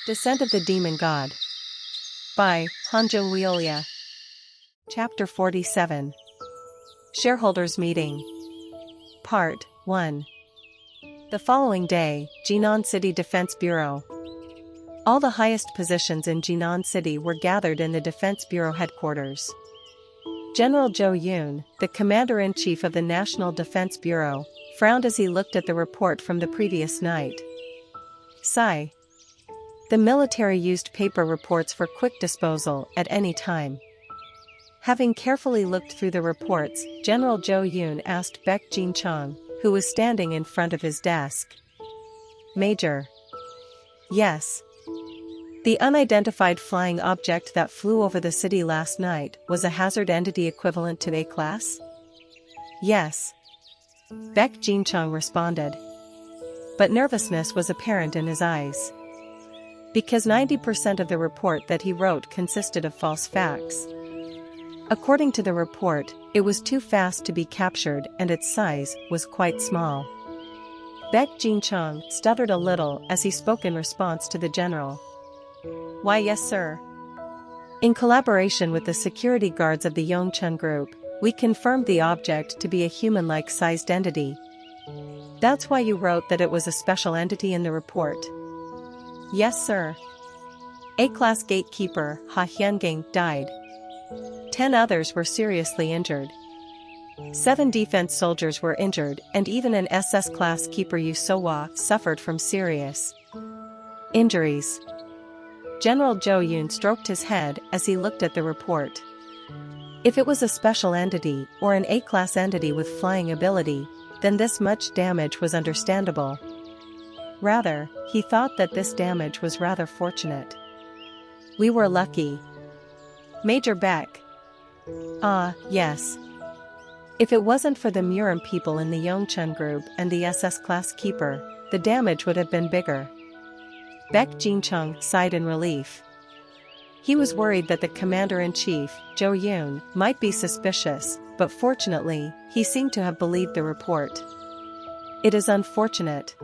Descent of the Demon God. By Hanjo Wiolia. Chapter 47. Shareholders Meeting. Part 1. The following day, Jinan City Defense Bureau. All the highest positions in Jinan City were gathered in the Defense Bureau headquarters. General Zhou Yun, the Commander-in-Chief of the National Defense Bureau, frowned as he looked at the report from the previous night. Sigh. The military used paper reports for quick disposal at any time. Having carefully looked through the reports, General Zhou Yun asked Baek Jin-chang, who was standing in front of his desk. Major. Yes. The unidentified flying object that flew over the city last night was a hazard entity equivalent to A-class? Yes. Baek Jin-chang responded. But nervousness was apparent in his eyes. Because 90% of the report that he wrote consisted of false facts. According to the report, it was too fast to be captured and its size was quite small. Baek Jin-chang stuttered a little as he spoke in response to the general. Why, yes, sir. In collaboration with the security guards of the Yong Chan group, we confirmed the object to be a human-like sized entity. That's why you wrote that it was a special entity in the report. Yes, sir. A-class gatekeeper Ha Hyungang died. 10 others were seriously injured. 7 defense soldiers were injured and even an SS-class keeper Yu So-wa suffered from serious injuries. General Zhou Yun stroked his head as he looked at the report. If it was a special entity or an A-class entity with flying ability, then this much damage was understandable. Rather, he thought that this damage was rather fortunate. We were lucky. Major Beck. Ah, yes. If it wasn't for the Murim people in the Yong Chan group and the SS-class keeper, the damage would have been bigger. Baek Jin-chang sighed in relief. He was worried that the Commander-in-Chief, Zhou Yun, might be suspicious, but fortunately, he seemed to have believed the report. It is unfortunate.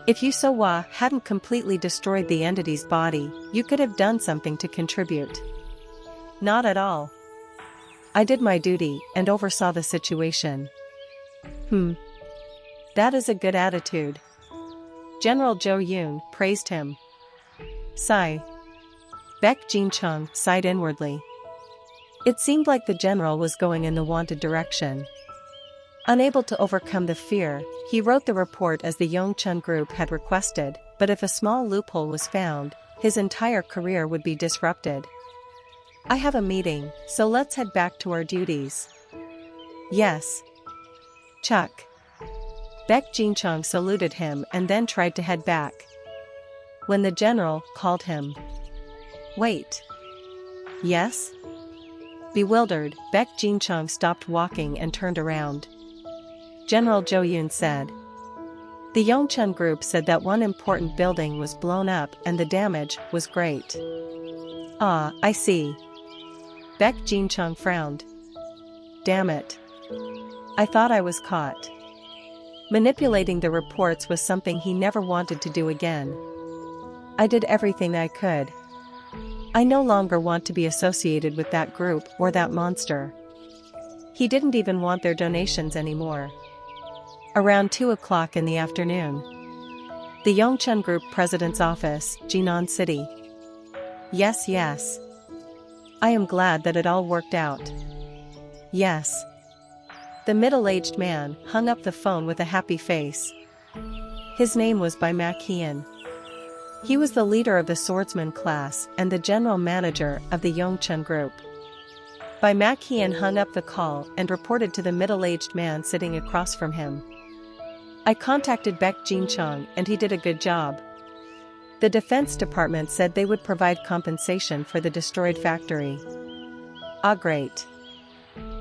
If Yu So-wa hadn't completely destroyed the entity's body, you could have done something to contribute. Not at all. I did my duty and oversaw the situation. That is a good attitude. General Zhou Yun praised him. Sigh. Baek Jin-chang sighed inwardly. It seemed like the general was going in the wanted direction. Unable to overcome the fear, he wrote the report as the Yong Chan group had requested, but if a small loophole was found, his entire career would be disrupted. I have a meeting, so let's head back to our duties. Yes. Chuck. Baek Jin-chang saluted him and then tried to head back. When the general called him. Wait. Yes? Bewildered, Baek Jin-chang stopped walking and turned around. General Zhou Yun said. The Yong Chan group said that one important building was blown up and the damage was great. Ah, I see. Baek Jin-chang frowned. Damn it. I thought I was caught. Manipulating the reports was something he never wanted to do again. I did everything I could. I no longer want to be associated with that group or that monster. He didn't even want their donations anymore. Around 2 o'clock in the afternoon. The Yong Chan Group President's Office, Jinan City. Yes, yes. I am glad that it all worked out. Yes. The middle-aged man hung up the phone with a happy face. His name was Bai Mak Hien. He was the leader of the swordsman class and the general manager of the Yong Chan Group. Bai Mak Hien hung up the call and reported to the middle-aged man sitting across from him. I contacted Baek Jin-chang and he did a good job. The Defense Department said they would provide compensation for the destroyed factory. Ah, great.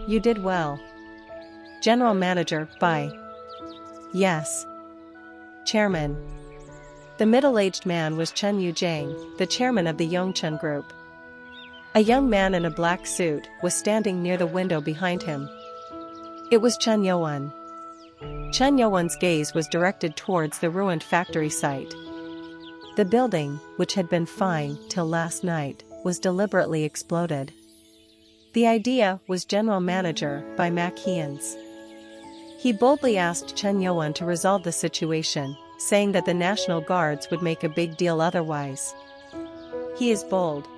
You did well. General Manager, Bai. Yes. Chairman. The middle-aged man was Chen Yujang, the chairman of the Yong Chan Group. A young man in a black suit was standing near the window behind him. It was Chen Yoan. Chen Yoan's gaze was directed towards the ruined factory site. The building, which had been fine till last night, was deliberately exploded. The idea was general manager by Mac Hians. He boldly asked Chen Yuan to resolve the situation, saying that the National Guards would make a big deal otherwise. He is bold.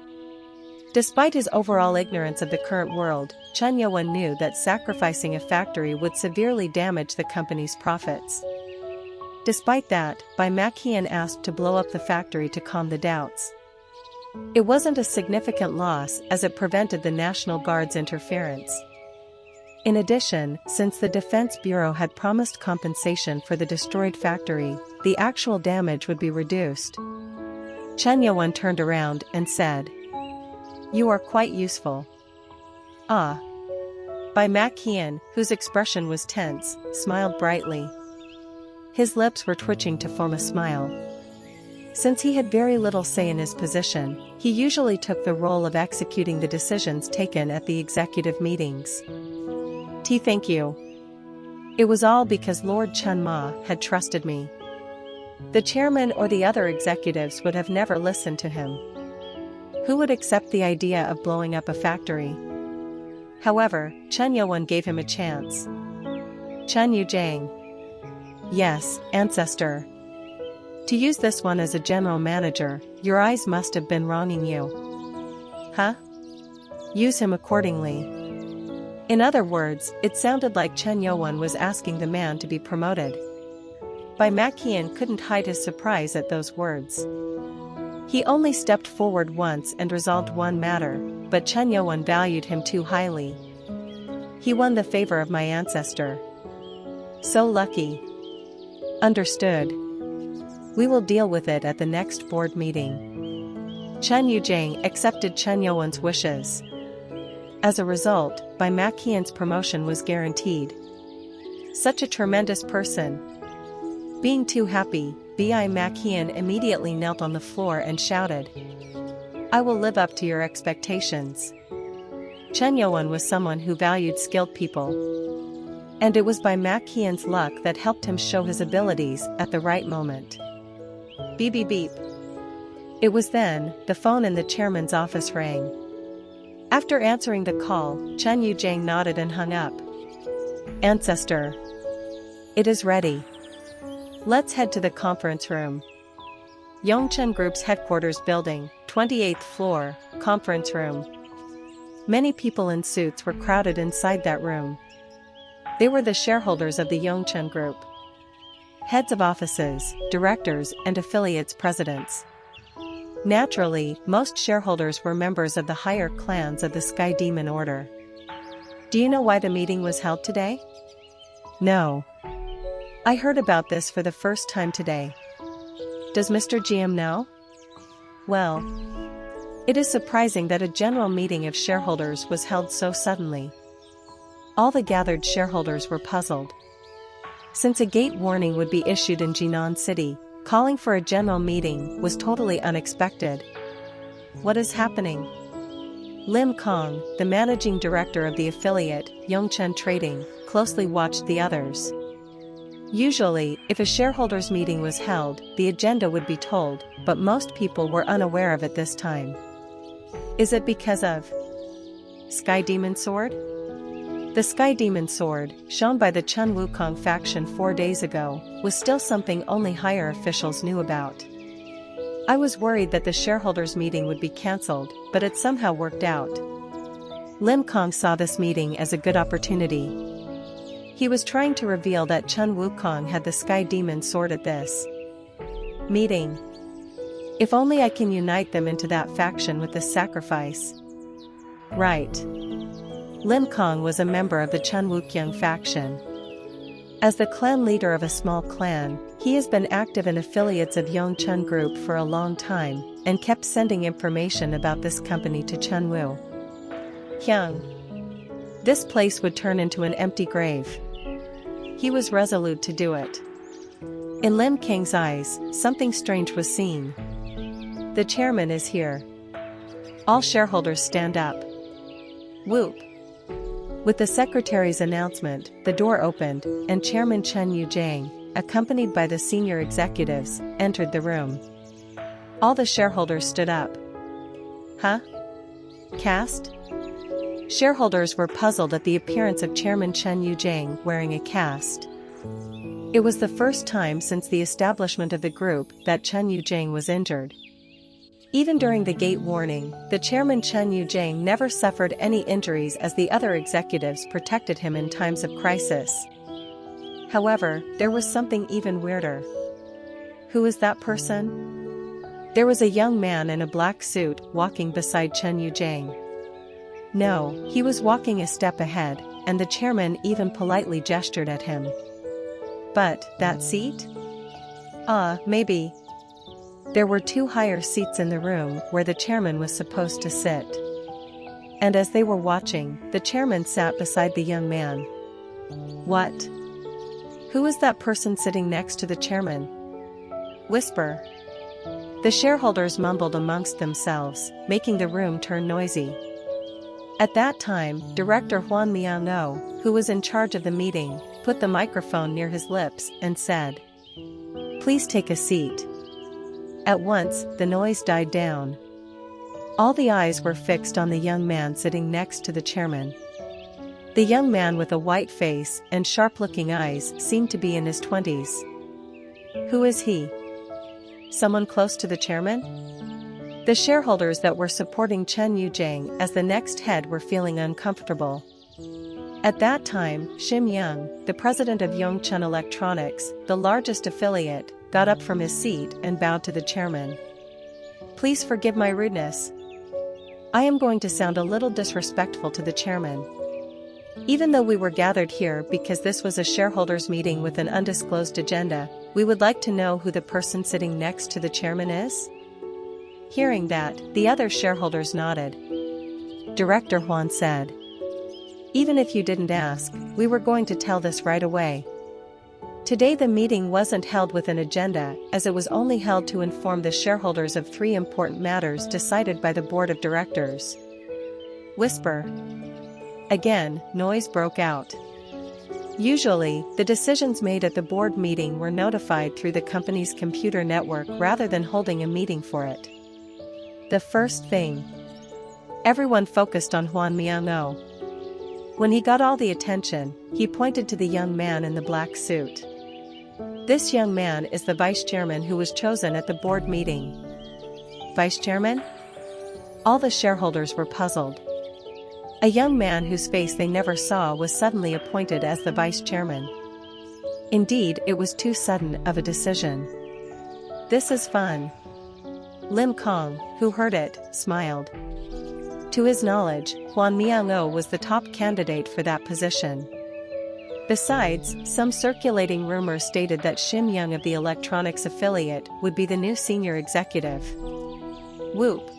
Despite his overall ignorance of the current world, Chen Yuan knew that sacrificing a factory would severely damage the company's profits. Despite that, Bai Maqian asked to blow up the factory to calm the doubts. It wasn't a significant loss as it prevented the National Guard's interference. In addition, since the Defense Bureau had promised compensation for the destroyed factory, the actual damage would be reduced. Chen Yuan turned around and said, "You are quite useful." Ah. Bai Maqian, whose expression was tense, smiled brightly. His lips were twitching to form a smile. Since he had very little say in his position, he usually took the role of executing the decisions taken at the executive meetings. Thank you. It was all because Lord Chen Ma had trusted me. The chairman or the other executives would have never listened to him. Who would accept the idea of blowing up a factory? However, Chen Yuan gave him a chance. Chen Yuzhang. Yes, ancestor. To use this one as a general manager, your eyes must have been wronging you. Huh? Use him accordingly. In other words, it sounded like Chen Yuan was asking the man to be promoted. Bai Maqian couldn't hide his surprise at those words. He only stepped forward once and resolved one matter, but Chen Yuan valued him too highly. He won the favor of my ancestor. So lucky. Understood. We will deal with it at the next board meeting. Chen Yuzhang accepted Chen Yuan's wishes. As a result, Bai Maqian's promotion was guaranteed. Such a tremendous person. Being too happy, Bai Maqian immediately knelt on the floor and shouted, "I will live up to your expectations." Chen Yuan was someone who valued skilled people. And it was Bai Maqian's luck that helped him show his abilities at the right moment. Beep beep beep. It was then, the phone in the chairman's office rang. After answering the call, Chen Yuzhang nodded and hung up. Ancestor. It is ready. Let's head to the conference room. Yong Chan Group's headquarters building, 28th floor, conference room. Many people in suits were crowded inside that room. They were the shareholders of the Yong Chan Group. Heads of offices, directors, and affiliates presidents. Naturally, most shareholders were members of the higher clans of the Sky Demon Order. Do you know why the meeting was held today? No. I heard about this for the first time today. Does Mr. GM know? Well, it is surprising that a general meeting of shareholders was held so suddenly. All the gathered shareholders were puzzled. Since a gate warning would be issued in Jinan City, calling for a general meeting was totally unexpected. What is happening? Lim Kong, the managing director of the affiliate, Yong Chan Trading, closely watched the others. Usually, if a shareholders' meeting was held, the agenda would be told, but most people were unaware of it this time. Is it because of Sky Demon Sword? The Sky Demon Sword, shown by the Chun Wukong faction 4 days ago, was still something only higher officials knew about. I was worried that the shareholders' meeting would be cancelled, but it somehow worked out. Lim Kong saw this meeting as a good opportunity. He was trying to reveal that Chun Wukong had the Sky Demon Sword at this meeting. If only I can unite them into that faction with this sacrifice. Right. Lim Kong was a member of the Chun Wukyung faction. As the clan leader of a small clan, he has been active in affiliates of Yong Chan Group for a long time, and kept sending information about this company to Chun Wu Kyung. This place would turn into an empty grave. He was resolute to do it. In Lim Kang's eyes, something strange was seen. The chairman is here. All shareholders stand up. Whoop. With the secretary's announcement, the door opened, and Chairman Chen Yuzhang, accompanied by the senior executives, entered the room. All the shareholders stood up. Huh? Cast? Shareholders were puzzled at the appearance of Chairman Chen Yuzhang wearing a cast. It was the first time since the establishment of the group that Chen Yuzhang was injured. Even during the gate warning, the chairman Chen Yuzhang never suffered any injuries as the other executives protected him in times of crisis. However, there was something even weirder. Who is that person? There was a young man in a black suit walking beside Chen Yuzhang. No, he was walking a step ahead, and the chairman even politely gestured at him. But, that seat? Maybe. There were 2 higher seats in the room where the chairman was supposed to sit. And as they were watching, the chairman sat beside the young man. What? Who is that person sitting next to the chairman? Whisper. The shareholders mumbled amongst themselves, making the room turn noisy. At that time, Director Huan Miao, who was in charge of the meeting, put the microphone near his lips and said, "Please take a seat." At once, the noise died down. All the eyes were fixed on the young man sitting next to the chairman. The young man with a white face and sharp-looking eyes seemed to be in his 20s. Who is he? Someone close to the chairman? The shareholders that were supporting Chen Yuzhang as the next head were feeling uncomfortable. At that time, Shim Young, the president of Yong Chan Electronics, the largest affiliate, got up from his seat and bowed to the chairman. "Please forgive my rudeness. I am going to sound a little disrespectful to the chairman. Even though we were gathered here because this was a shareholders meeting with an undisclosed agenda, we would like to know who the person sitting next to the chairman is?" Hearing that, the other shareholders nodded. Director Huan said, "Even if you didn't ask, we were going to tell this right away. Today the meeting wasn't held with an agenda, as it was only held to inform the shareholders of 3 important matters decided by the board of directors." Whisper. Again, noise broke out. Usually, the decisions made at the board meeting were notified through the company's computer network rather than holding a meeting for it. The first thing. Everyone focused on Huan Miao. When he got all the attention, he pointed to the young man in the black suit. This young man is the vice chairman who was chosen at the board meeting. Vice chairman? All the shareholders were puzzled. A young man whose face they never saw was suddenly appointed as the vice chairman. Indeed, it was too sudden of a decision. This is fun. Lim Kong, who heard it, smiled. To his knowledge, Huan Miao was the top candidate for that position. Besides, some circulating rumors stated that Shim Young of the electronics affiliate would be the new senior executive. Whoop.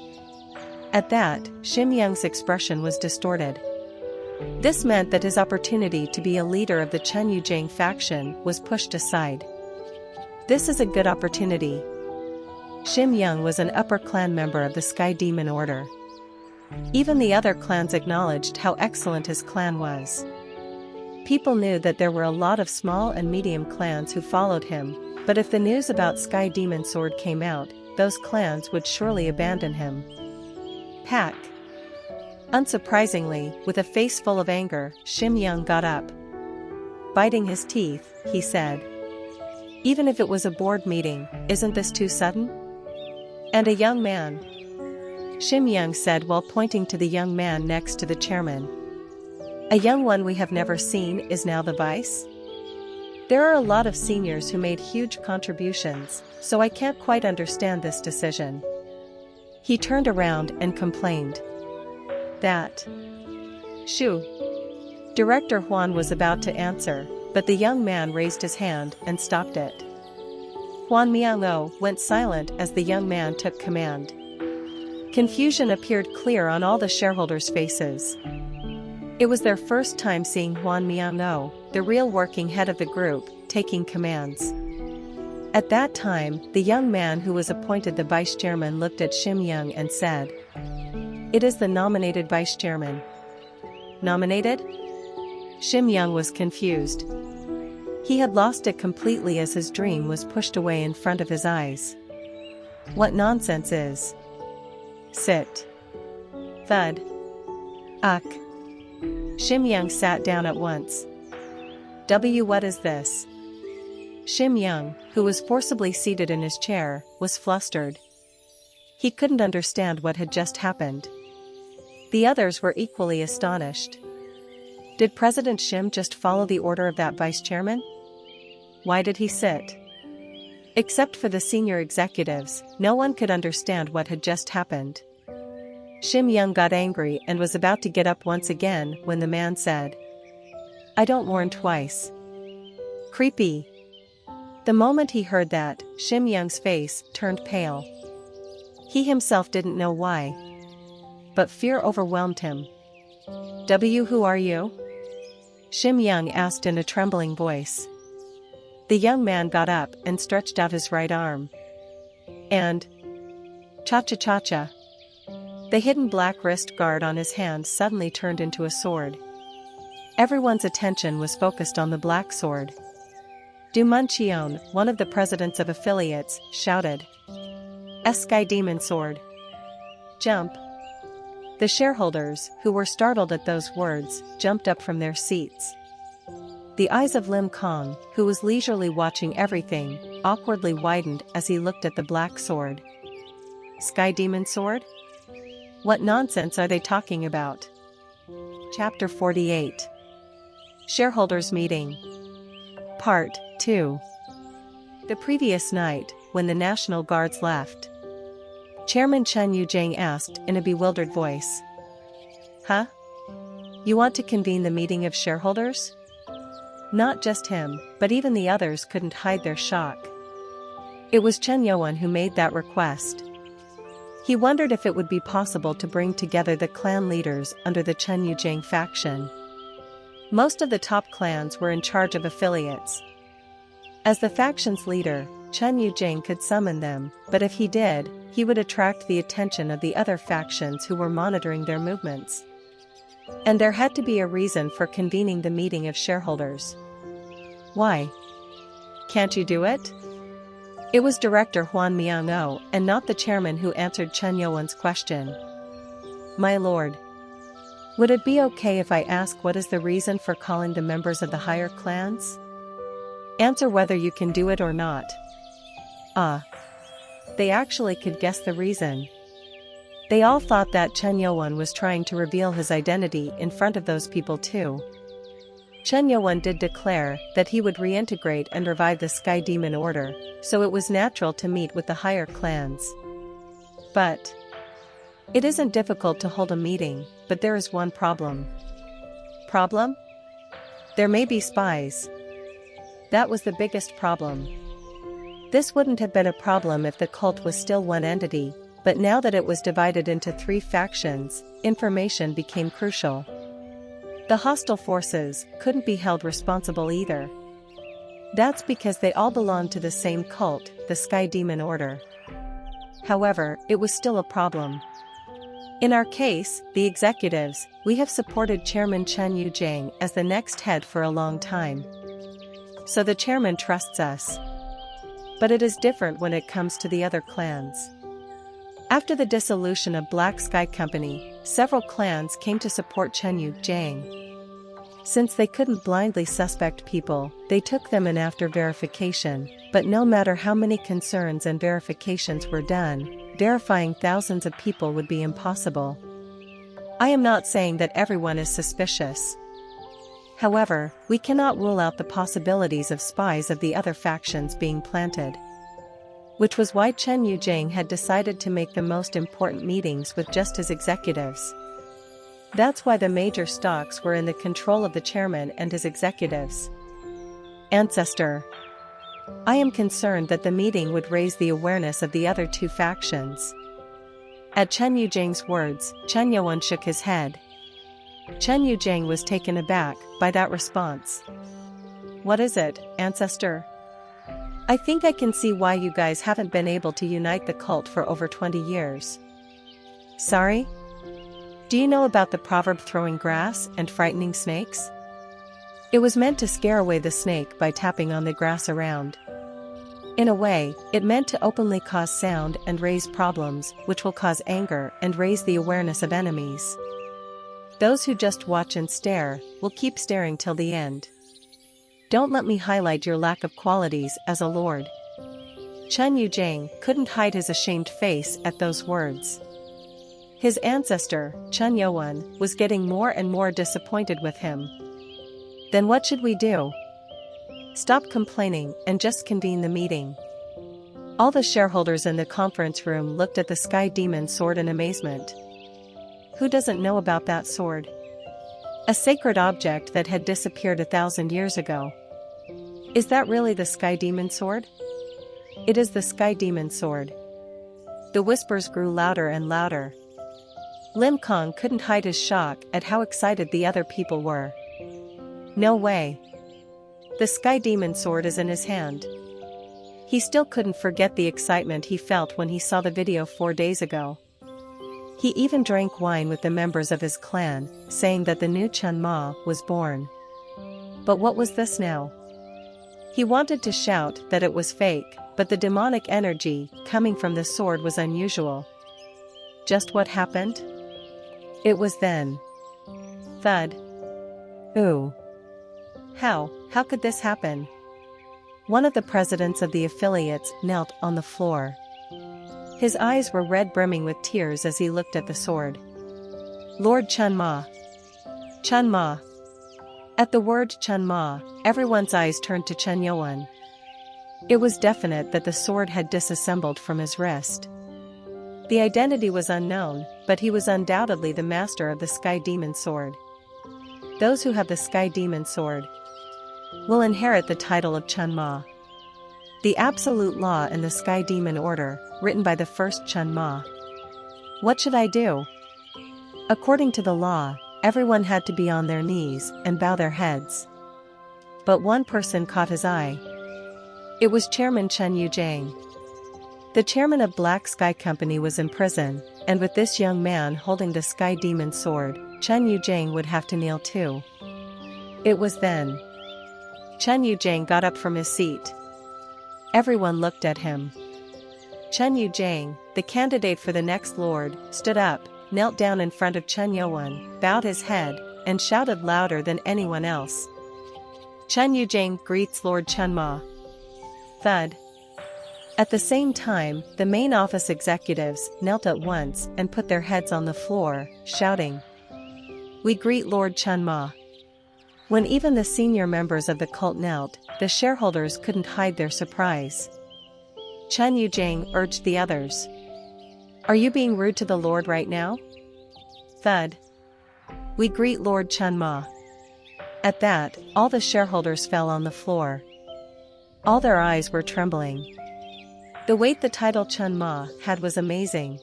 At that, Shim Young's expression was distorted. This meant that his opportunity to be a leader of the Chen Yuzhang faction was pushed aside. This is a good opportunity. Shim Young was an upper clan member of the Sky Demon Order. Even the other clans acknowledged how excellent his clan was. People knew that there were a lot of small and medium clans who followed him, but if the news about Sky Demon Sword came out, those clans would surely abandon him. Pack. Unsurprisingly, with a face full of anger, Shim Young got up. Biting his teeth, he said, "Even if it was a board meeting, isn't this too sudden?" "And a young man," Shim Young said while pointing to the young man next to the chairman. "A young one we have never seen is now the vice? There are a lot of seniors who made huge contributions, so I can't quite understand this decision." He turned around and complained. "That. Shoo." Director Huan was about to answer, but the young man raised his hand and stopped it. Huan Miao went silent as the young man took command. Confusion appeared clear on all the shareholders' faces. It was their first time seeing Huan Miao, the real working head of the group, taking commands. At that time, the young man who was appointed the vice chairman looked at Shim Young and said, "It is the nominated vice chairman." Nominated? Shim Young was confused. He had lost it completely as his dream was pushed away in front of his eyes. What nonsense is. Sit. Thud. Uck. Shim Young sat down at once. What is this? Shim Young, who was forcibly seated in his chair, was flustered. He couldn't understand what had just happened. The others were equally astonished. Did President Shim just follow the order of that vice chairman? Why did he sit? Except for the senior executives, no one could understand what had just happened. Shim Young got angry and was about to get up once again when the man said, "I don't warn twice." Creepy. The moment he heard that, Shim Young's face turned pale. He himself didn't know why. But fear overwhelmed him. Who are you? Shim Young asked in a trembling voice. The young man got up and stretched out his right arm. And cha-cha-cha-cha. The hidden black wrist guard on his hand suddenly turned into a sword. Everyone's attention was focused on the black sword. Du Muncheon, one of the presidents of affiliates, shouted. Sky Demon Sword. Jump. The shareholders, who were startled at those words, jumped up from their seats. The eyes of Lim Kong, who was leisurely watching everything, awkwardly widened as he looked at the black sword. Sky Demon Sword? What nonsense are they talking about? Chapter 48. Shareholders Meeting. Part 2. The previous night, when the National Guards left, Chairman Chen Yujing asked in a bewildered voice. Huh? You want to convene the meeting of shareholders? Not just him, but even the others couldn't hide their shock. It was Chen Yuan who made that request. He wondered if it would be possible to bring together the clan leaders under the Chen Yujing faction. Most of the top clans were in charge of affiliates. As the faction's leader, Chen Yujing could summon them, but if he did, he would attract the attention of the other factions who were monitoring their movements. And there had to be a reason for convening the meeting of shareholders. Why? Can't you do it? It was Director Huan Miang-o and not the chairman who answered Chen Yuan's question. My lord. Would it be okay if I ask what is the reason for calling the members of the higher clans? Answer whether you can do it or not. They actually could guess the reason. They all thought that Chen Yuan was trying to reveal his identity in front of those people too. Chen Yuan did declare that he would reintegrate and revive the Sky Demon Order, so it was natural to meet with the higher clans. But it isn't difficult to hold a meeting, but there is one problem. Problem? There may be spies. That was the biggest problem. This wouldn't have been a problem if the cult was still one entity, but now that it was divided into 3 factions, information became crucial. The hostile forces couldn't be held responsible either. That's because they all belonged to the same cult, the Sky Demon Order. However, it was still a problem. In our case, the executives, we have supported Chairman Chen Yujing as the next head for a long time. So the chairman trusts us. But it is different when it comes to the other clans. After the dissolution of Black Sky Company, several clans came to support Chen Yujing. Since they couldn't blindly suspect people, they took them in after verification, but no matter how many concerns and verifications were done, verifying thousands of people would be impossible. I am not saying that everyone is suspicious. However, we cannot rule out the possibilities of spies of the other factions being planted. Which was why Chen Yujing had decided to make the most important meetings with just his executives. That's why the major stocks were in the control of the chairman and his executives. Ancestor. I am concerned that the meeting would raise the awareness of the other 2 factions. At Chen Yujing's words, Chen Yuan shook his head. Chen Yujing was taken aback by that response. What is it, Ancestor? I think I can see why you guys haven't been able to unite the cult for over 20 years. Sorry? Do you know about the proverb throwing grass and frightening snakes? It was meant to scare away the snake by tapping on the grass around. In a way, it meant to openly cause sound and raise problems, which will cause anger and raise the awareness of enemies. Those who just watch and stare, will keep staring till the end. Don't let me highlight your lack of qualities as a lord. Chen Yuzhang couldn't hide his ashamed face at those words. His ancestor, Chen Youwen, was getting more and more disappointed with him. Then what should we do? Stop complaining and just convene the meeting. All the shareholders in the conference room looked at the Sky Demon sword in amazement. Who doesn't know about that sword? A sacred object that had disappeared 1,000 years ago. Is that really the Sky Demon sword? It is the Sky Demon sword. The whispers grew louder and louder. Lim Kong couldn't hide his shock at how excited the other people were. No way. The Sky Demon sword is in his hand. He still couldn't forget the excitement he felt when he saw the video 4 days ago. He even drank wine with the members of his clan, saying that the new Chen Ma was born. But what was this now? He wanted to shout that it was fake, but the demonic energy coming from the sword was unusual. Just what happened? It was then. Thud. Ooh. How could this happen? One of the presidents of the affiliates knelt on the floor. His eyes were red, brimming with tears as he looked at the sword. Lord Chen Ma. Chen Ma. At the word Chen Ma, everyone's eyes turned to Chen Youwen. It was definite that the sword had disassembled from his wrist. The identity was unknown, but he was undoubtedly the master of the Sky Demon sword. Those who have the Sky Demon sword will inherit the title of Chen Ma. The absolute law in the Sky Demon order, written by the first Chen Ma. What should I do? According to the law, everyone had to be on their knees and bow their heads. But one person caught his eye. It was Chairman Chen Yuzhang. The chairman of Black Sky Company was in prison, and with this young man holding the Sky Demon sword, Chen Yuzhang would have to kneel too. It was then. Chen Yuzhang got up from his seat. Everyone looked at him. Chen Yuzhang, the candidate for the next lord, stood up, knelt down in front of Chen Youwen, bowed his head, and shouted louder than anyone else. Chen Yuzhang greets Lord Chen Ma. Thud. At the same time, the main office executives knelt at once and put their heads on the floor, shouting, "We greet Lord Chen Ma." When even the senior members of the cult knelt, the shareholders couldn't hide their surprise. Chen Yuzhang urged the others. "Are you being rude to the Lord right now?" Thud. "We greet Lord Chen Ma." At that, all the shareholders fell on the floor. All their eyes were trembling. The weight the title Chen Ma had was amazing.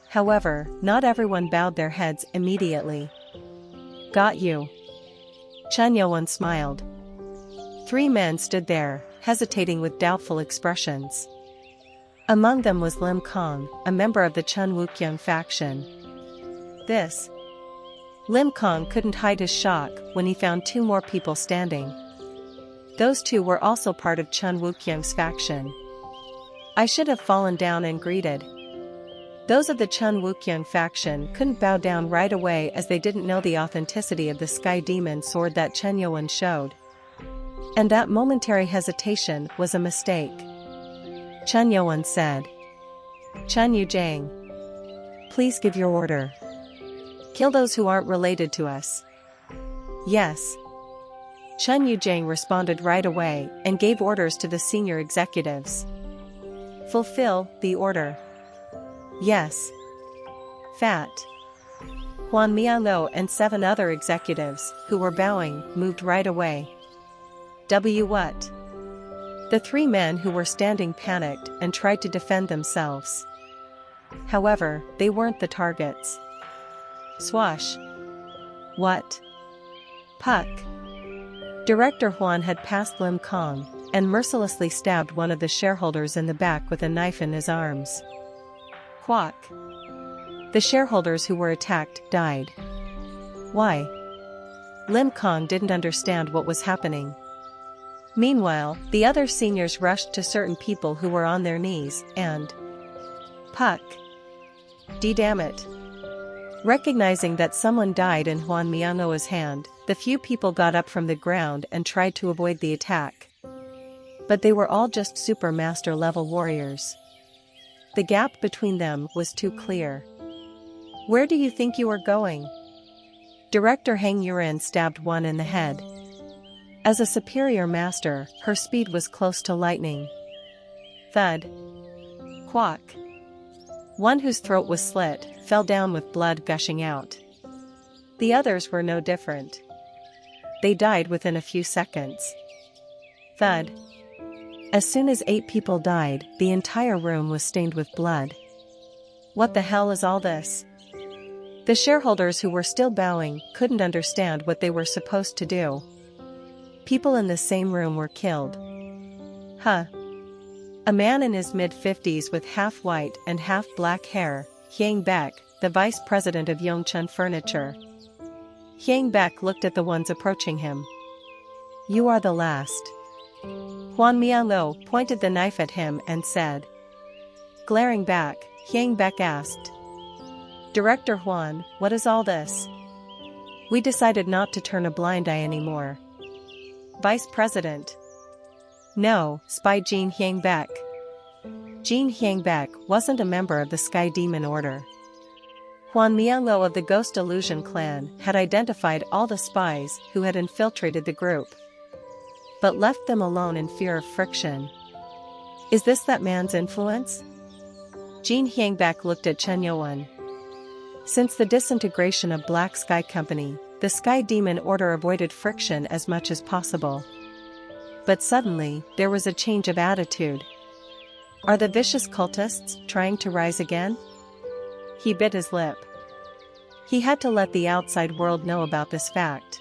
However, not everyone bowed their heads immediately. "Got you." Chen Youwen smiled. 3 men stood there, hesitating with doubtful expressions. Among them was Lim Kong, a member of the Chen Wukyung faction. This. Lim Kong couldn't hide his shock when he found 2 more people standing. Those 2 were also part of Chen Wukyung's faction. I should have fallen down and greeted. Those of the Chen Wukyung faction couldn't bow down right away as they didn't know the authenticity of the Sky Demon sword that Chen Youwen showed. And that momentary hesitation was a mistake. Chen Youwen said. "Chen Yuzhang. Please give your order. Kill those who aren't related to us." "Yes." Chen Yuzhang responded right away and gave orders to the senior executives. "Fulfill the order." "Yes." Fat. Huan Mialo and 7 other executives, who were bowing, moved right away. What? The 3 men who were standing panicked and tried to defend themselves. However, they weren't the targets. Swash. What? Puck. Director Huan had passed Lim Kong, and mercilessly stabbed one of the shareholders in the back with a knife in his arms. Quack. The shareholders who were attacked died. Why? Lim Kong didn't understand what was happening. Meanwhile, the other seniors rushed to certain people who were on their knees, and Puck. Damn it. Recognizing that someone died in Juan Miangoa's hand, the few people got up from the ground and tried to avoid the attack. But they were all just super master level warriors. The gap between them was too clear. Where do you think you are going? Director Hang Yurin stabbed one in the head. As a superior master, her speed was close to lightning. Thud. Quack. One whose throat was slit fell down with blood gushing out. The others were no different. They died within a few seconds. Thud. As soon as 8 people died, the entire room was stained with blood. What the hell is all this? The shareholders who were still bowing couldn't understand what they were supposed to do. People in the same room were killed. Huh. A man in his mid-50s with half white and half black hair, Hyang Baek, the vice president of Yong Chan Furniture. Hyang Baek looked at the ones approaching him. You are the last. Juan Miango pointed the knife at him and said. Glaring back, Hyang Baek asked. Director Juan, what is all this? We decided not to turn a blind eye anymore. Vice President. No, spy Jean Hyang Baek. Jean Hyang Baek wasn't a member of the Sky Demon Order. Juan Miango of the Ghost Illusion clan had identified all the spies who had infiltrated the group, but left them alone in fear of friction. Is this that man's influence? Jean Hyang Baek looked at Chen Yuan. Since the disintegration of Black Sky Company, the Sky Demon Order avoided friction as much as possible. But suddenly, there was a change of attitude. Are the vicious cultists trying to rise again? He bit his lip. He had to let the outside world know about this fact.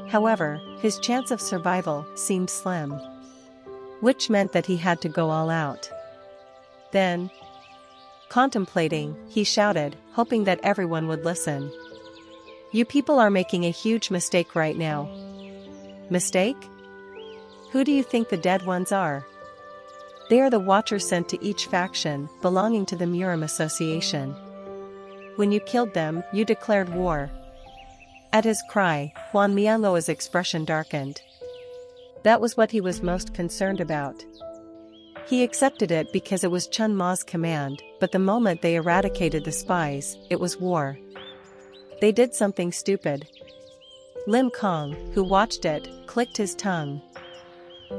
However, his chance of survival seemed slim. Which meant that he had to go all out. Then, contemplating, he shouted, hoping that everyone would listen. You people are making a huge mistake right now. Mistake? Who do you think the dead ones are? They are the watchers sent to each faction belonging to the Murim Association. When you killed them, you declared war. At his cry, Juan Miango's expression darkened. That was what he was most concerned about. He accepted it because it was Chun Ma's command, but the moment they eradicated the spies, it was war. They did something stupid. Lim Kong, who watched it, clicked his tongue.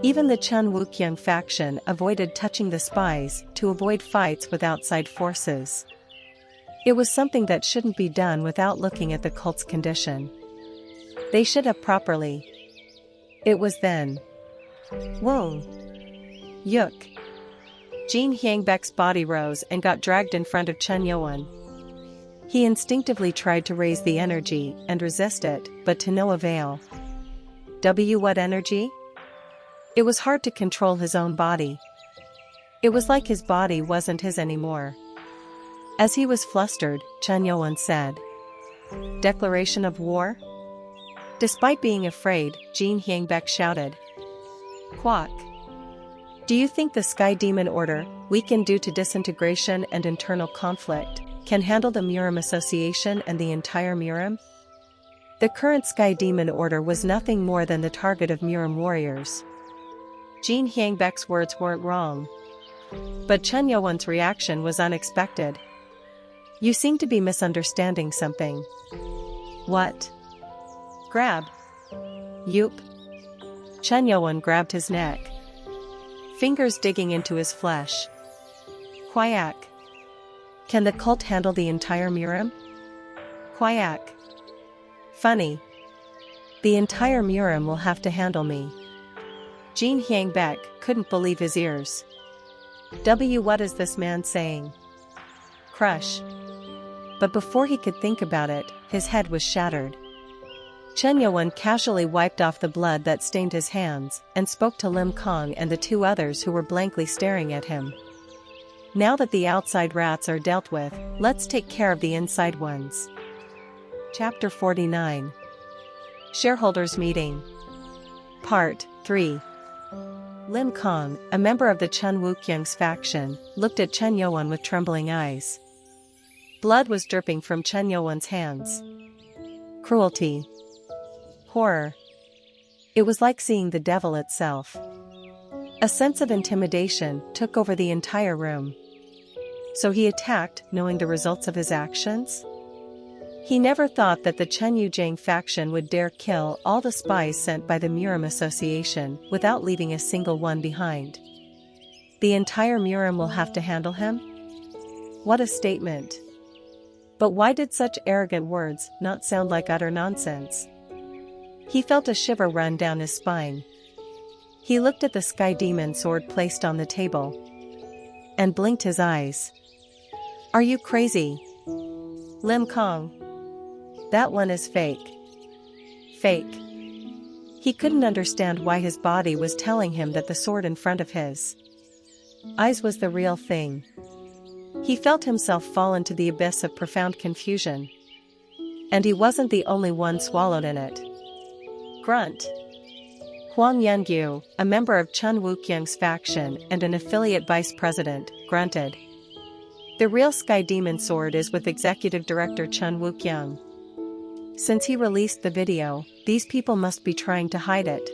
Even the Chun Wukyung faction avoided touching the spies to avoid fights with outside forces. It was something that shouldn't be done without looking at the cult's condition. They should have properly. It was then. Whoa. Yuk. Jean Hyang Baek's body rose and got dragged in front of Chen Yuan. He instinctively tried to raise the energy and resist it, but to no avail. What energy? It was hard to control his own body. It was like his body wasn't his anymore. As he was flustered, Chen Yuan said, Declaration of war? Despite being afraid, Jean Hyang Baek shouted. Quack. Do you think the Sky Demon Order, weakened due to disintegration and internal conflict, can handle the Murim Association and the entire Murim? The current Sky Demon Order was nothing more than the target of Murim warriors. Jean Hyang Baek's words weren't wrong. But Chen Yuan's reaction was unexpected. You seem to be misunderstanding something. What? Grab. Yoop. Chen Yuan grabbed his neck. Fingers digging into his flesh. Quack. Can the cult handle the entire Murim? Quack. Funny. The entire Murim will have to handle me. Jean Hyang Baek couldn't believe his ears. What is this man saying? Crush. But before he could think about it, his head was shattered. Chen Yuan casually wiped off the blood that stained his hands, and spoke to Lim Kong and the 2 others who were blankly staring at him. Now that the outside rats are dealt with, let's take care of the inside ones. Chapter 49. Shareholders Meeting. Part 3. Lim Kong, a member of the Chen Wukyung's faction, looked at Chen Youwen with trembling eyes. Blood was dripping from Chen Youwen's hands. Cruelty. Horror. It was like seeing the devil itself. A sense of intimidation took over the entire room. So he attacked, knowing the results of his actions? He never thought that the Chen Yuzhang faction would dare kill all the spies sent by the Murim Association without leaving a single one behind. The entire Murim will have to handle him? What a statement. But why did such arrogant words not sound like utter nonsense? He felt a shiver run down his spine. He looked at the sky demon sword placed on the table and blinked his eyes. Are you crazy? Lim Kong. That one is fake. Fake. He couldn't understand why his body was telling him that the sword in front of his eyes was the real thing. He felt himself fall into the abyss of profound confusion. And he wasn't the only one swallowed in it. Grunt. Huang Yengyu, a member of Chen Wukyung's faction and an affiliate vice president, grunted. The real Sky Demon sword is with Executive Director Chen Wukyung. Since he released the video, these people must be trying to hide it.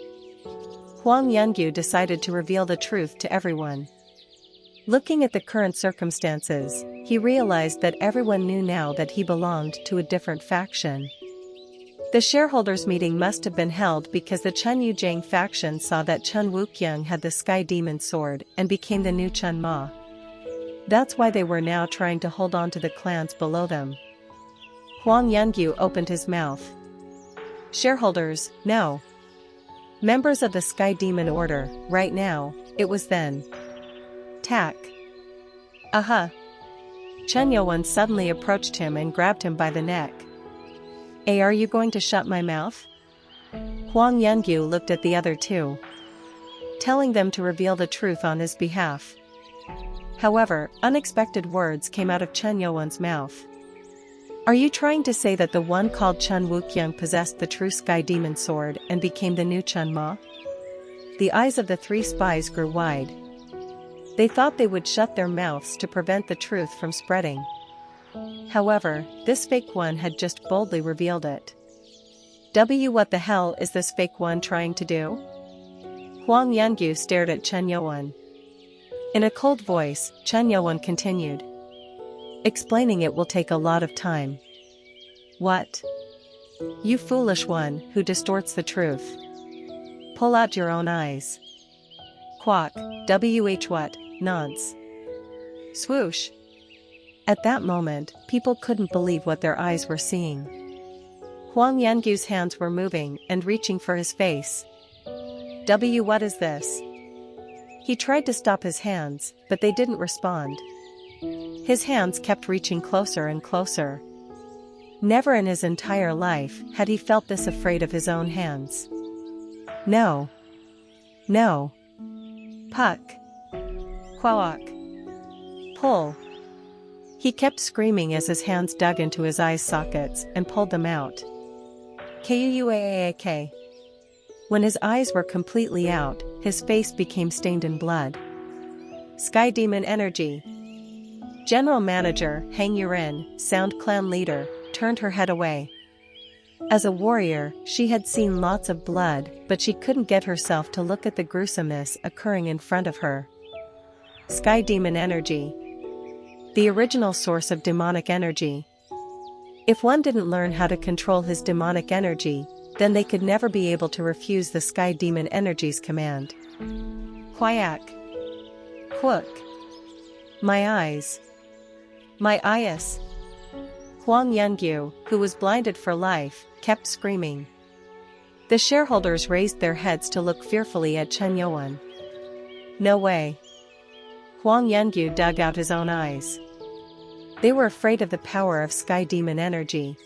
Huang Yengyu decided to reveal the truth to everyone. Looking at the current circumstances, he realized that everyone knew now that he belonged to a different faction. The shareholders' meeting must have been held because the Chen Yuzhang faction saw that Chen Wukyung had the Sky Demon sword and became the new Chen Ma. That's why they were now trying to hold on to the clans below them. Huang Yengyu opened his mouth. Shareholders, no. Members of the Sky Demon Order, right now, it was then. Tack. Aha. Chen Youwen suddenly approached him and grabbed him by the neck. Are you going to shut my mouth? Huang Yengyu looked at the other two, telling them to reveal the truth on his behalf. However, unexpected words came out of Chen Youwen's mouth. Are you trying to say that the one called Chen Wukyung possessed the true Sky Demon sword and became the new Chen Ma? The eyes of the three spies grew wide. They thought they would shut their mouths to prevent the truth from spreading. However, this fake one had just boldly revealed it. What the hell is this fake one trying to do? Huang Yengyu stared at Chen Youwen. In a cold voice, Chen Youwen continued. Explaining it will take a lot of time. What? You foolish one who distorts the truth. Pull out your own eyes. Quack, what, nonce. Swoosh. At that moment, people couldn't believe what their eyes were seeing. Huang Yengyu's hands were moving and reaching for his face. What is this? He tried to stop his hands, but they didn't respond. His hands kept reaching closer and closer. Never in his entire life had he felt this afraid of his own hands. No. No. Puck. Quawak. Pull. He kept screaming as his hands dug into his eye sockets and pulled them out. Kuaak. When his eyes were completely out, his face became stained in blood. Sky Demon Energy. General Manager Hang Yurin, Sound Clan leader, turned her head away. As a warrior, she had seen lots of blood, but she couldn't get herself to look at the gruesomeness occurring in front of her. Sky Demon Energy. The original source of demonic energy. If one didn't learn how to control his demonic energy, then they could never be able to refuse the Sky Demon Energy's command. Quack. Quook. My eyes. My eyes. Huang Yengyu, who was blinded for life, kept screaming. The shareholders raised their heads to look fearfully at Chen Youwen. No way. Huang Yengyu dug out his own eyes. They were afraid of the power of Sky Demon Energy.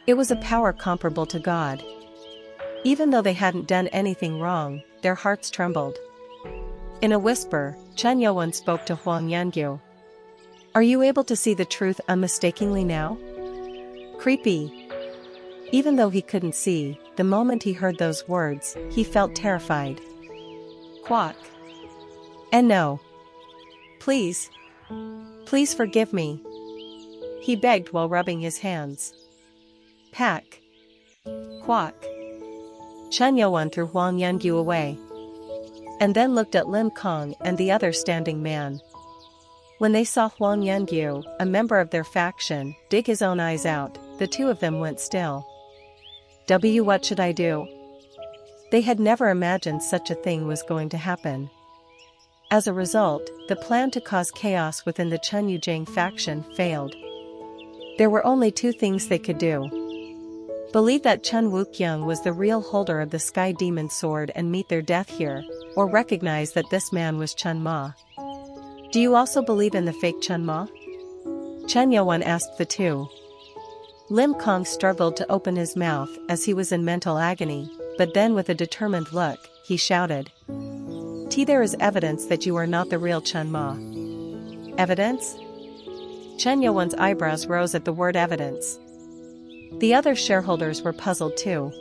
It was a power comparable to God. Even though they hadn't done anything wrong, their hearts trembled. In a whisper, Chen Youwen spoke to Huang Yengyu. Are you able to see the truth unmistakably now? Creepy. Even though he couldn't see, the moment he heard those words, he felt terrified. Quack. And no. Please. Please forgive me. He begged while rubbing his hands. Pack. Quack. Chen Youan threw Huang Yungu away. And then looked at Lim Kong and the other standing man. When they saw Huang Yungu, a member of their faction, dig his own eyes out, the two of them went still. What should I do? They had never imagined such a thing was going to happen. As a result, the plan to cause chaos within the Chen Yuzhang faction failed. There were only two things they could do. Believe that Chen Wuqiang was the real holder of the Sky Demon Sword and meet their death here, or recognize that this man was Chen Ma. Do you also believe in the fake Chen Ma? Chen Youan asked the two. Lim Kong struggled to open his mouth as he was in mental agony, but then with a determined look, he shouted. There is evidence that you are not the real Chen Ma. Evidence? Chen Youan's eyebrows rose at the word evidence. The other shareholders were puzzled too.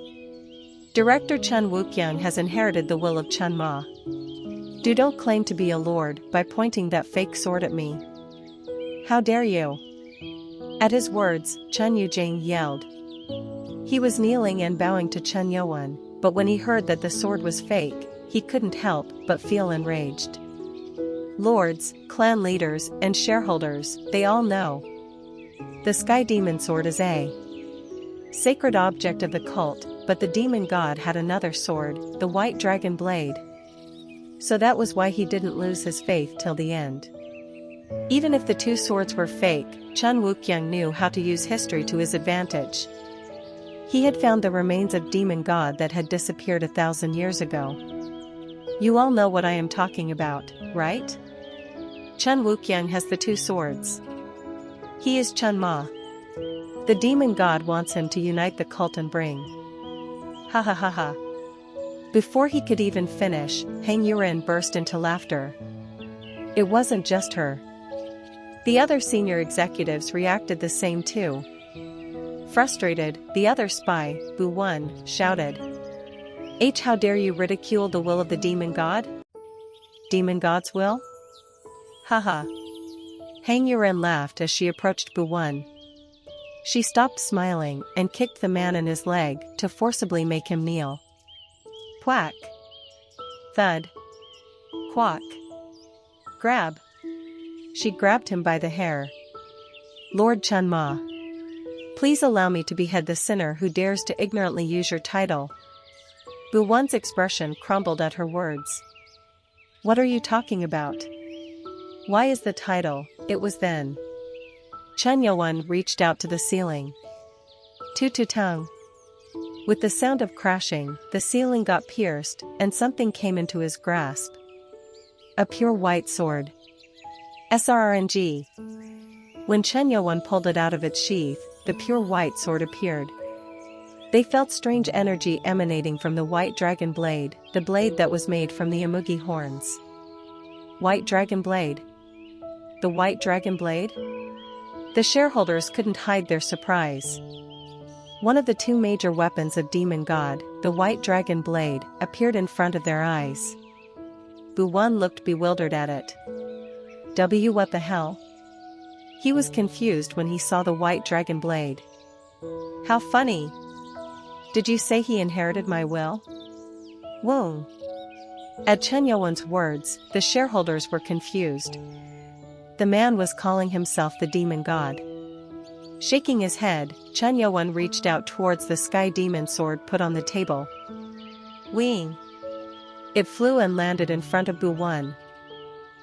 Director Chen Wuqiang has inherited the will of Chen Ma. Don't claim to be a lord by pointing that fake sword at me. How dare you? At his words, Chen Yuzhang yelled. He was kneeling and bowing to Chen Youan, but when he heard that the sword was fake, he couldn't help but feel enraged. Lords, clan leaders, and shareholders, they all know. The Sky Demon Sword is a sacred object of the cult, but the demon god had another sword, the White Dragon Blade. So that was why he didn't lose his faith till the end. Even if the two swords were fake, Chen Wuqiang knew how to use history to his advantage. He had found the remains of demon god that had disappeared 1,000 years ago. You all know what I am talking about, right? Chen Wuqiang has the two swords. He is Chen Ma. The demon god wants him to unite the cult and bring. Ha ha ha ha. Before he could even finish, Hang Yuren burst into laughter. It wasn't just her. The other senior executives reacted the same too. Frustrated, the other spy, Bu Wen, shouted. How dare you ridicule the will of the demon god? Demon god's will? Haha. Hang Yuren laughed as she approached Bu Wen. She stopped smiling and kicked the man in his leg to forcibly make him kneel. Quack. Thud. Quack. Grab. She grabbed him by the hair. Lord Chen Ma. Please allow me to behead the sinner who dares to ignorantly use your title. Bu Wen's expression crumbled at her words. What are you talking about? Why is the title? It was then. Chen Youan reached out to the ceiling. Toot-toot-tung. With the sound of crashing, the ceiling got pierced, and something came into his grasp. A pure white sword. SRNG. When Chen Youan pulled it out of its sheath, the pure white sword appeared. They felt strange energy emanating from the White Dragon Blade, the blade that was made from the Amugi horns. White Dragon Blade? The White Dragon Blade? The shareholders couldn't hide their surprise. One of the two major weapons of Demon God, the White Dragon Blade, appeared in front of their eyes. Bu Wen looked bewildered at it. What the hell? He was confused when he saw the White Dragon Blade. How funny! Did you say he inherited my will? Whoa! At Chen Youan's words, the shareholders were confused. The man was calling himself the demon god. Shaking his head, Chen Youan reached out towards the Sky Demon Sword put on the table. Wing! It flew and landed in front of Bu Wen.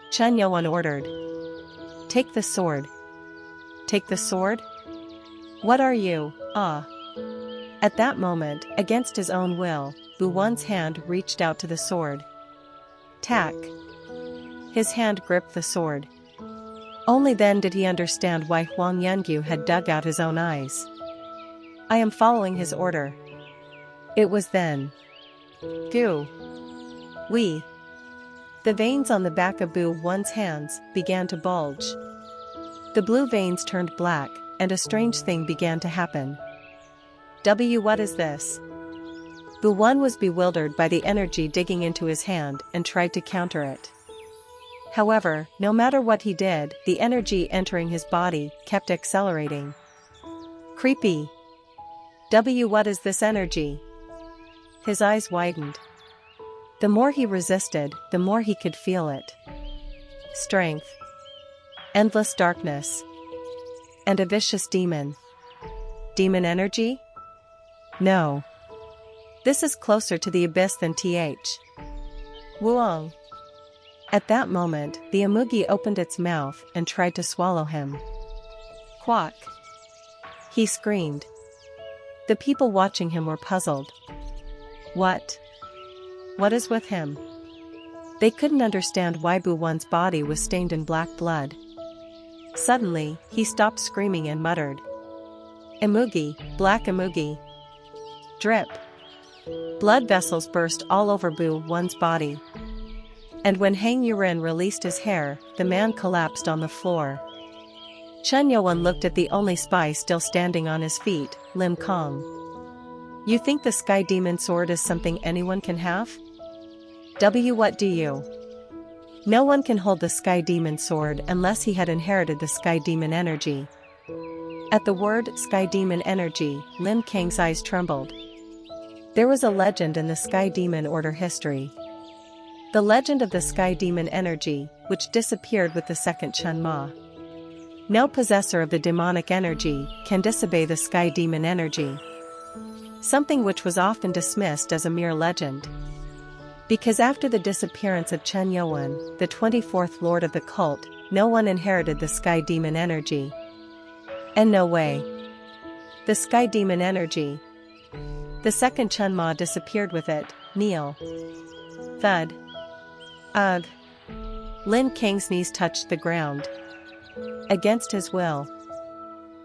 Chen Youan ordered. Take the sword. Take the sword? What are you, ah? At that moment, against his own will, Bu Wen's hand reached out to the sword. Tack! His hand gripped the sword. Only then did he understand why Huang Yungu had dug out his own eyes. I am following his order. It was then. Goo! Wee! The veins on the back of Bu Wen's hands began to bulge. The blue veins turned black, and a strange thing began to happen. What is this? Bu Wan was bewildered by the energy digging into his hand and tried to counter it. However, no matter what he did, the energy entering his body kept accelerating. Creepy. What is this energy? His eyes widened. The more he resisted, the more he could feel it. Strength. Endless darkness. And a vicious demon. Demon energy? No. This is closer to the abyss than Wuong. At that moment, the Amugi opened its mouth and tried to swallow him. Quack! He screamed. The people watching him were puzzled. What? What is with him? They couldn't understand why Bu Wan's body was stained in black blood. Suddenly, he stopped screaming and muttered. Amugi, black Amugi. Drip. Blood vessels burst all over Bu Wan's body. And when Hang Yurin released his hair, the man collapsed on the floor. Chen Yuan looked at the only spy still standing on his feet, Lim Kong. You think the Sky Demon Sword is something anyone can have? What do you? No one can hold the Sky Demon Sword unless he had inherited the Sky Demon energy. At the word Sky Demon energy, Lim Kang's eyes trembled. There was a legend in the Sky Demon Order history. The legend of the Sky Demon energy, which disappeared with the second Chen Ma. No possessor of the demonic energy can disobey the Sky Demon energy. Something which was often dismissed as a mere legend. Because after the disappearance of Chen Yuan, the 24th Lord of the cult, no one inherited the Sky Demon energy. And no way. The Sky Demon energy. The second Chen Ma disappeared with it, kneel. Thud. Ugh. Lin Kang's knees touched the ground. Against his will.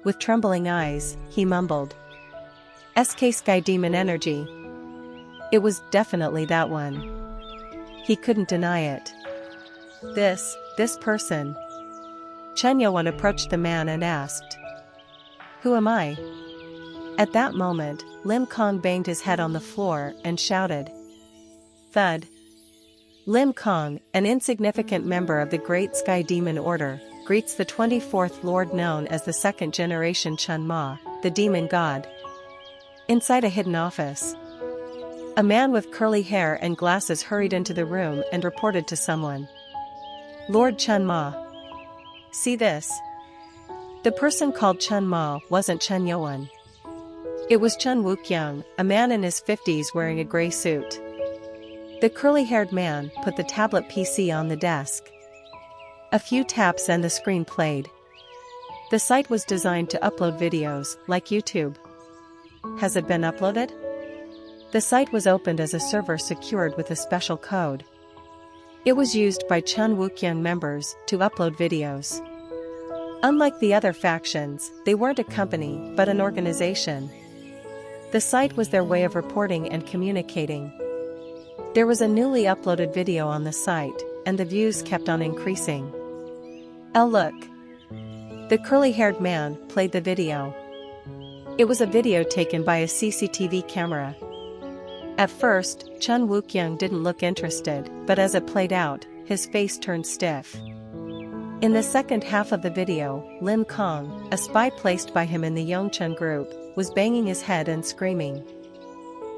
With trembling eyes, he mumbled. SK Sky Demon energy. It was definitely that one. He couldn't deny it. This person. Chen Yuan approached the man and asked. Who am I? At that moment, Lim Kong banged his head on the floor and shouted. Thud. Lim Kong, an insignificant member of the Great Sky Demon Order, greets the 24th Lord known as the second generation Chen Ma, the demon god. Inside a hidden office. A man with curly hair and glasses hurried into the room and reported to someone. Lord Chen Ma. See this. The person called Chen Ma wasn't Chen Yuan. It was Chen Wuqiang, a man in his 50s wearing a gray suit. The curly-haired man put the tablet PC on the desk. A few taps and the screen played. The site was designed to upload videos, like YouTube. Has it been uploaded? The site was opened as a server secured with a special code. It was used by Chen Wuqiang members to upload videos. Unlike the other factions, they weren't a company but an organization. The site was their way of reporting and communicating. There was a newly uploaded video on the site, and the views kept on increasing. Oh look! The curly-haired man played the video. It was a video taken by a CCTV camera. At first, Chen Wuqiang didn't look interested, but as it played out, his face turned stiff. In the second half of the video, Lim Kong, a spy placed by him in the Yong Chan group, was banging his head and screaming.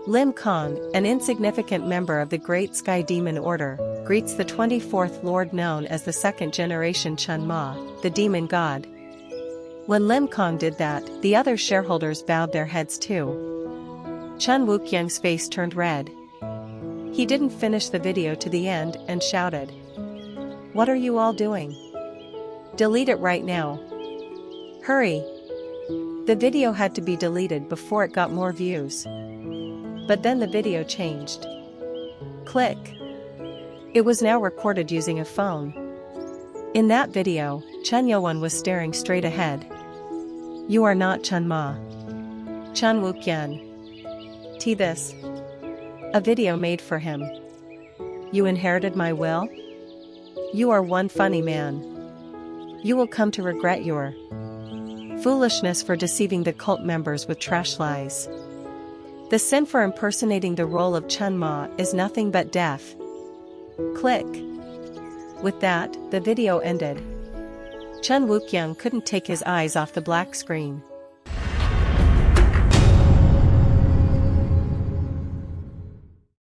Lim Kong, an insignificant member of the Great Sky Demon Order, greets the 24th Lord known as the second generation Chen Ma, the demon god. When Lim Kong did that, the other shareholders bowed their heads too. Chen Wuqiang's face turned red. He didn't finish the video to the end and shouted. What are you all doing? Delete it right now. Hurry! The video had to be deleted before it got more views. But then the video changed. Click. It was now recorded using a phone. In that video, Chen Yuan was staring straight ahead. You are not Chen Ma. Chen Wuqiang. This. A video made for him. You inherited my will? You are one funny man. You will come to regret your foolishness for deceiving the cult members with trash lies. The sin for impersonating the role of Chun Ma is nothing but death. Click. With that, the video ended. Chun Wook-young couldn't take his eyes off the black screen.